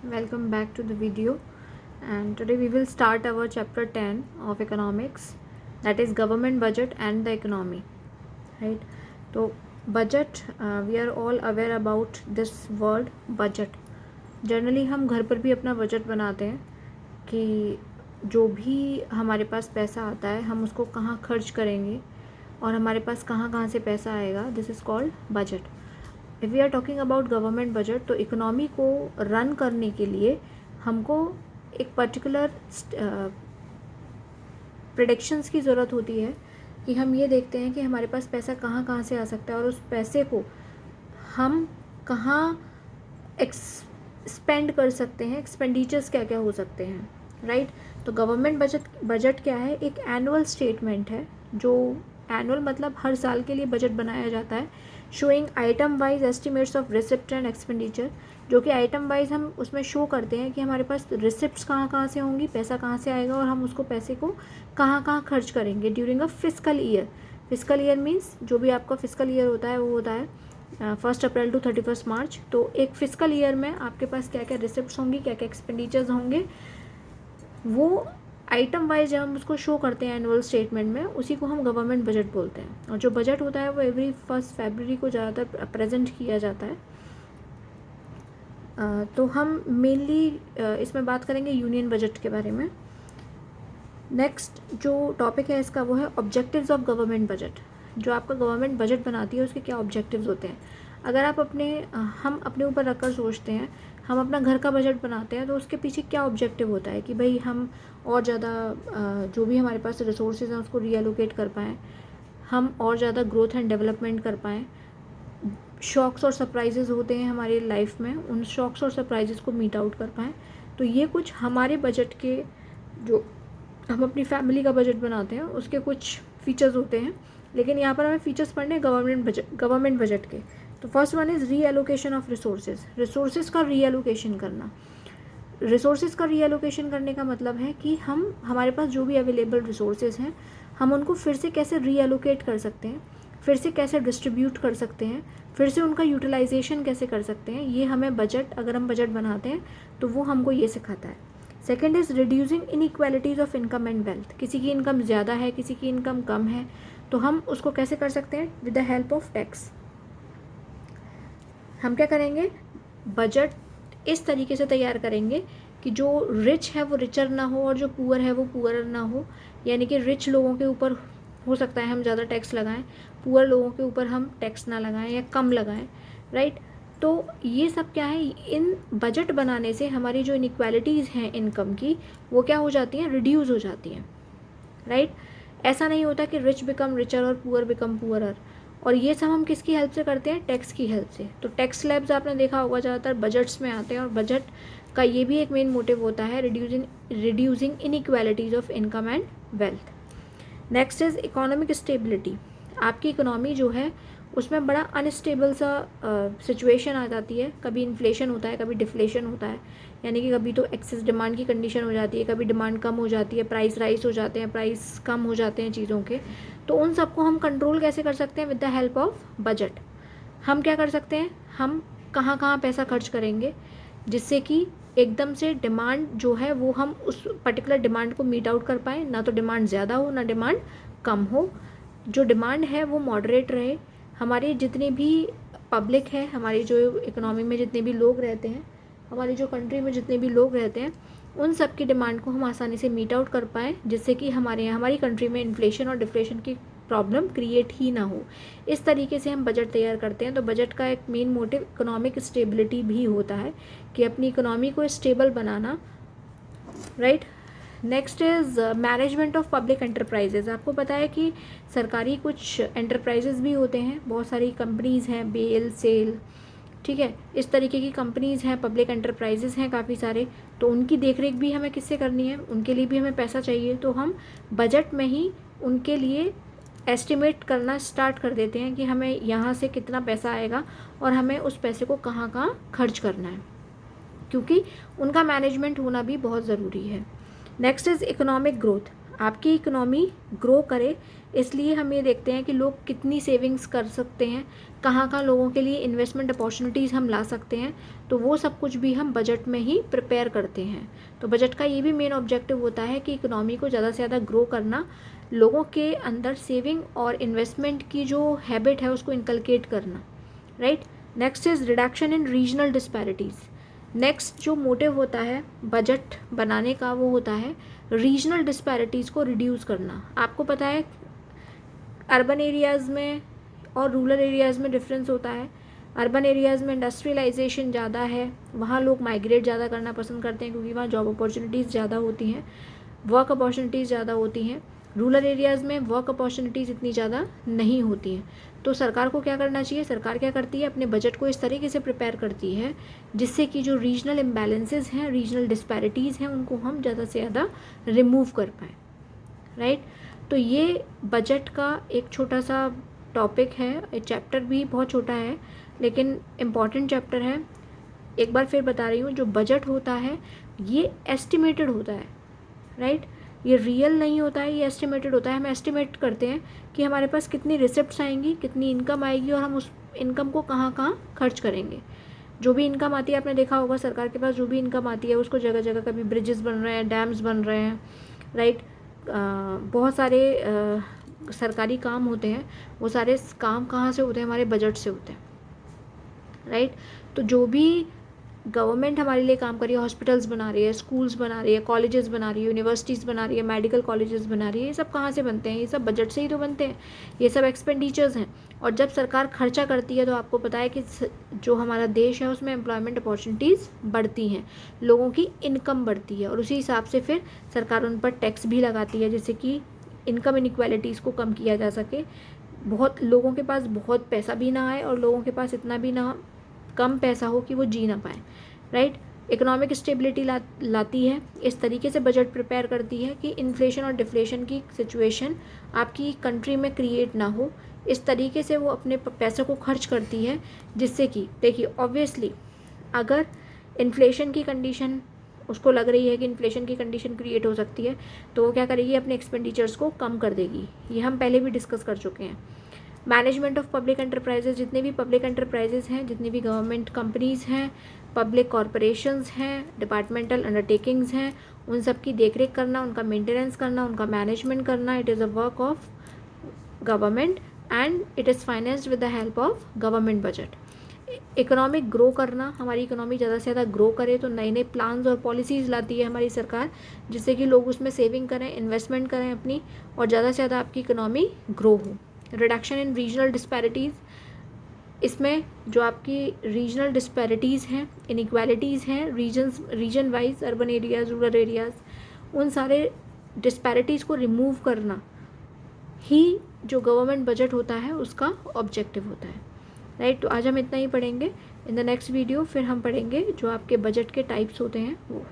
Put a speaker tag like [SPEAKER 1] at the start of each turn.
[SPEAKER 1] Welcome back to the video, and today we will start our chapter 10 of economics, that is government budget and the economy, right? So budget, we are all aware about this word budget. Generally हम घर पर भी अपना budget बनाते हैं कि जो भी हमारे पास पैसा आता है हम उसको कहाँ खर्च करेंगे और हमारे पास कहाँ कहाँ से पैसा आएगा. This is called budget. If we are talking about government budget, तो इकोनॉमी को रन करने के लिए हमको एक पर्टिकुलर प्रेडिक्शंस की ज़रूरत होती है कि हम ये देखते हैं कि हमारे पास पैसा कहाँ कहाँ से आ सकता है और उस पैसे को हम कहाँ स्पेंड कर सकते हैं, एक्सपेंडिचर्स क्या क्या हो सकते हैं, राइट. तो गवर्नमेंट बजट क्या है? एक एनुअल स्टेटमेंट है. जो एनुअल मतलब हर साल के लिए बजट बनाया जाता है, showing item wise estimates of receipt and expenditure. जो कि आइटम वाइज हम उसमें शो करते हैं कि हमारे पास रिसिप्ट्स कहाँ कहाँ से होंगी, पैसा कहाँ से आएगा और हम उसको पैसे को कहाँ कहाँ खर्च करेंगे during a fiscal year. Fiscal year means जो भी आपका फिस्कल ईयर होता है वो होता है 1 अप्रैल टू 31 मार्च. तो एक फिस्कल ईयर में आपके पास क्या क्या रिसिप्ट्स होंगी, क्या क्या एक्सपेंडिचर्स होंगे, वो आइटम वाइज जब हम उसको शो करते हैं एनुअल स्टेटमेंट में, उसी को हम गवर्नमेंट बजट बोलते हैं. और जो बजट होता है वो एवरी 1 फरवरी को ज़्यादातर प्रेजेंट किया जाता है. तो हम मेनली इसमें बात करेंगे यूनियन बजट के बारे में. नेक्स्ट जो टॉपिक है इसका वो है ऑब्जेक्टिव्स ऑफ गवर्नमेंट बजट. जो आपका गवर्नमेंट बजट बनाती है उसके क्या ऑब्जेक्टिव्स होते हैं. अगर आप हम अपने ऊपर रखकर सोचते हैं, हम अपना घर का बजट बनाते हैं, तो उसके पीछे क्या ऑब्जेक्टिव होता है कि भाई हम और ज़्यादा जो भी हमारे पास रिसोर्सेज हैं उसको रीएलोकेट कर पाएँ, हम और ज़्यादा ग्रोथ एंड डेवलपमेंट कर पाएँ. शॉक्स और सरप्राइजेज़ होते हैं हमारी लाइफ में, उन शॉक्स और सरप्राइजेज़ को मीट आउट कर पाएँ. तो ये कुछ हमारे बजट के, जो हम अपनी फैमिली का बजट बनाते हैं उसके कुछ फीचर्स होते हैं. लेकिन यहाँ पर हमें फीचर्स पढ़ने हैं गवर्नमेंट बजट के. तो first one is reallocation of resources का रीएलोकेशन करना. रिसोर्सेज का रीएलोकेशन करने का मतलब है कि हम हमारे पास जो भी अवेलेबल रिसोर्सेज हैं हम उनको फिर से कैसे रीएलोकेट कर सकते हैं, फिर से कैसे डिस्ट्रीब्यूट कर सकते हैं, फिर से उनका यूटिलाइजेशन कैसे कर सकते हैं. ये हमें बजट, अगर हम बजट बनाते हैं तो वो हमको ये सिखाता है. Second is reducing inequalities of income and wealth. किसी की इनकम ज़्यादा है, किसी की इनकम कम है, तो हम उसको कैसे कर सकते हैं? With the help of tax. हम क्या करेंगे? बजट इस तरीके से तैयार करेंगे कि जो रिच है वो रिचर ना हो और जो पुअर है वो पुअर ना हो. यानी कि रिच लोगों के ऊपर हो सकता है हम ज़्यादा टैक्स लगाएं, पुअर लोगों के ऊपर हम टैक्स ना लगाएं या कम लगाएं, राइट. तो ये सब क्या है, इन बजट बनाने से हमारी जो इनइक्वालिटीज़ हैं इनकम की, वो क्या हो जाती हैं? रिड्यूस हो जाती हैं, राइट. ऐसा नहीं होता कि रिच बिकम रिचर और पुअर बिकम पुअरर. और ये सब हम किसकी हेल्प से करते हैं? टैक्स की हेल्प से. तो टैक्स स्लैब्स आपने देखा होगा ज़्यादातर बजट्स में आते हैं, और बजट का ये भी एक मेन मोटिव होता है reducing inequalities of income and wealth. Next is economic stability. आपकी इकोनॉमी जो है उसमें बड़ा अनस्टेबल सा सिचुएशन आ जाती है. कभी इन्फ्लेशन होता है, कभी डिफ्लेशन होता है. यानी कि कभी तो एक्सेस डिमांड की कंडीशन हो जाती है, कभी डिमांड कम हो जाती है, प्राइस राइज हो जाते हैं, प्राइस कम हो जाते हैं चीज़ों के. तो उन सबको हम कंट्रोल कैसे कर सकते हैं? With the help of budget. हम क्या कर सकते हैं? हम कहाँ कहाँ पैसा खर्च करेंगे जिससे कि एकदम से डिमांड जो है वो हम उस पर्टिकुलर डिमांड को मीट आउट कर पाएँ. ना तो डिमांड ज़्यादा हो, ना डिमांड कम हो. जो डिमांड है वो मॉडरेट रहे. हमारी जितनी भी पब्लिक है, हमारी जो इकोनॉमी में जितने भी लोग रहते हैं, हमारी जो कंट्री में जितने भी लोग रहते हैं, उन सब की डिमांड को हम आसानी से मीट आउट कर पाएँ, जिससे कि हमारी कंट्री में इन्फ्लेशन और डिफ्लेशन की प्रॉब्लम क्रिएट ही ना हो. इस तरीके से हम बजट तैयार करते हैं. तो बजट का एक मेन मोटिव इकोनॉमिक स्टेबिलिटी भी होता है कि अपनी इकोनॉमी को stable banana, right. Next is management of public enterprises. आपको पता है कि सरकारी कुछ एंटरप्राइजेज़ भी होते हैं, बहुत सारी कंपनीज़ हैं, बेल, सेल, ठीक है, इस तरीके की कंपनीज़ हैं, पब्लिक एंटरप्राइजेज़ हैं काफ़ी सारे. तो उनकी देखरेख भी हमें किससे करनी है? उनके लिए भी हमें पैसा चाहिए. तो हम बजट में ही उनके लिए एस्टिमेट करना स्टार्ट कर देते हैं कि हमें यहाँ से कितना पैसा आएगा और हमें उस पैसे को कहाँ कहाँ खर्च करना है, क्योंकि उनका मैनेजमेंट होना भी बहुत ज़रूरी है. Next is economic growth. आपकी इकोनॉमी ग्रो करे, इसलिए हम ये देखते हैं कि लोग कितनी सेविंग्स कर सकते हैं, कहाँ कहाँ लोगों के लिए इन्वेस्टमेंट अपॉर्चुनिटीज़ हम ला सकते हैं, तो वो सब कुछ भी हम बजट में ही प्रिपेयर करते हैं। तो बजट का ये भी मेन ऑब्जेक्टिव होता है कि इकोनॉमी को ज़्यादा से ज़्यादा ग्रो करना, लोगों के अंदर सेविंग और इन्वेस्टमेंट की जो हैबिट है उसको इनकलकेट करना, right. Next is reduction in regional disparities. Next जो मोटिव होता है बजट बनाने का वो होता है रीजनल डिस्पैरिटीज़ को रिड्यूस करना। आपको पता है अर्बन एरियाज़ में और रूरल एरियाज़ में डिफरेंस होता है। अर्बन एरियाज़ में इंडस्ट्रियलाइजेशन ज़्यादा है, वहाँ लोग माइग्रेट ज़्यादा करना पसंद करते हैं क्योंकि वहाँ जॉब अपॉर्चुनिटीज़ ज़्यादा होती हैं, वर्क अपॉर्चुनिटीज़ ज़्यादा होती हैं। रूरल एरियाज़ में वर्क अपॉर्चुनिटीज़ इतनी ज़्यादा नहीं होती हैं। तो सरकार को क्या करना चाहिए, सरकार क्या करती है, अपने बजट को इस तरीके से प्रिपेयर करती है जिससे कि जो रीजनल इम्बैलेंसेस हैं, रीजनल डिस्पैरिटीज़ हैं, उनको हम ज़्यादा से ज़्यादा रिमूव कर पाएँ, राइट। तो ये बजट का एक छोटा सा टॉपिक है, चैप्टर भी बहुत छोटा है लेकिन इम्पॉर्टेंट चैप्टर है। एक बार फिर बता रही हूँ, जो बजट होता है ये एस्टिमेटेड होता है, राइट। ये रियल नहीं होता है, ये एस्टिमेटेड होता है। हम एस्टिमेट करते हैं कि हमारे पास कितनी रिसिप्ट्स आएंगी, कितनी इनकम आएगी और हम उस इनकम को कहाँ कहाँ खर्च करेंगे। जो भी इनकम आती है, आपने देखा होगा सरकार के पास जो भी इनकम आती है उसको जगह जगह कभी ब्रिजेस बन रहे हैं, डैम्स बन रहे हैं, राइट। बहुत सारे सरकारी काम होते हैं, वो सारे काम कहाँ से होते हैं, हमारे बजट से होते हैं, राइट। तो जो भी गवर्नमेंट हमारे लिए काम कर रही है, हॉस्पिटल्स बना रही है, स्कूल्स बना रही है, कॉलेजेस बना रही है, यूनिवर्सिटीज़ बना रही है, मेडिकल कॉलेजेस बना रही है, ये सब कहाँ से बनते हैं, ये सब बजट से ही तो बनते हैं, ये सब एक्सपेंडिचर्स हैं। और जब सरकार खर्चा करती है तो आपको पता है कि जो हमारा देश है उसमें एम्प्लॉयमेंट अपॉर्चुनिटीज़ बढ़ती हैं, लोगों की इनकम बढ़ती है और उसी हिसाब से फिर सरकार उन पर टैक्स भी लगाती है जिससे कि इनकम इनइक्वालिटीज़ को कम किया जा सके। बहुत लोगों के पास बहुत पैसा भी ना आए और लोगों के पास इतना भी ना कम पैसा हो कि वो जी ना पाए, राइट। इकोनॉमिक स्टेबिलिटी लाती है, इस तरीके से बजट प्रिपेयर करती है कि इन्फ्लेशन और डिफ्लेशन की सिचुएशन आपकी कंट्री में क्रिएट ना हो। इस तरीके से वो अपने पैसे को खर्च करती है जिससे कि देखिए ऑब्वियसली अगर इन्फ्लेशन की कंडीशन उसको लग रही है कि इन्फ्लेशन की कंडीशन क्रिएट हो सकती है तो वो क्या करेगी, अपने एक्सपेंडिचर्स को कम कर देगी। ये हम पहले भी डिस्कस कर चुके हैं। मैनेजमेंट ऑफ पब्लिक एंटरप्राइजेज, जितने भी पब्लिक एंटरप्राइजेज हैं, जितनी भी गवर्नमेंट कंपनीज़ हैं, पब्लिक कॉरपोरेशंस हैं, डिपार्टमेंटल अंडरटेकिंग्स हैं, उन सब की देखरेख करना, उनका मेंटेनेंस करना, उनका मैनेजमेंट करना, it is a work of government and it is financed with the help of government budget. Economic grow करना, हमारी इकोनॉमी ज़्यादा से ज़्यादा ग्रो करे तो नए नए प्लान्स और पॉलिसीज़ लाती है हमारी सरकार जिससे कि लोग उसमें सेविंग करें, इन्वेस्टमेंट करें अपनी और ज़्यादा से ज़्यादा आपकी इकोनॉमी ग्रो हो। रिडक्शन इन रीजनल डिस्पैरिटीज़, इसमें जो आपकी रीजनल डिस्पैरिटीज़ हैं, इनइक्वालिटीज़ हैं, region wise, urban areas, rural areas, उन सारे डिस्पैरिटीज़ को रिमूव करना ही जो गवर्नमेंट बजट होता है उसका ऑब्जेक्टिव होता है, राइट। तो आज हम इतना ही पढ़ेंगे। इन द नेक्स्ट वीडियो फिर हम पढ़ेंगे जो आपके बजट के टाइप्स होते हैं वो।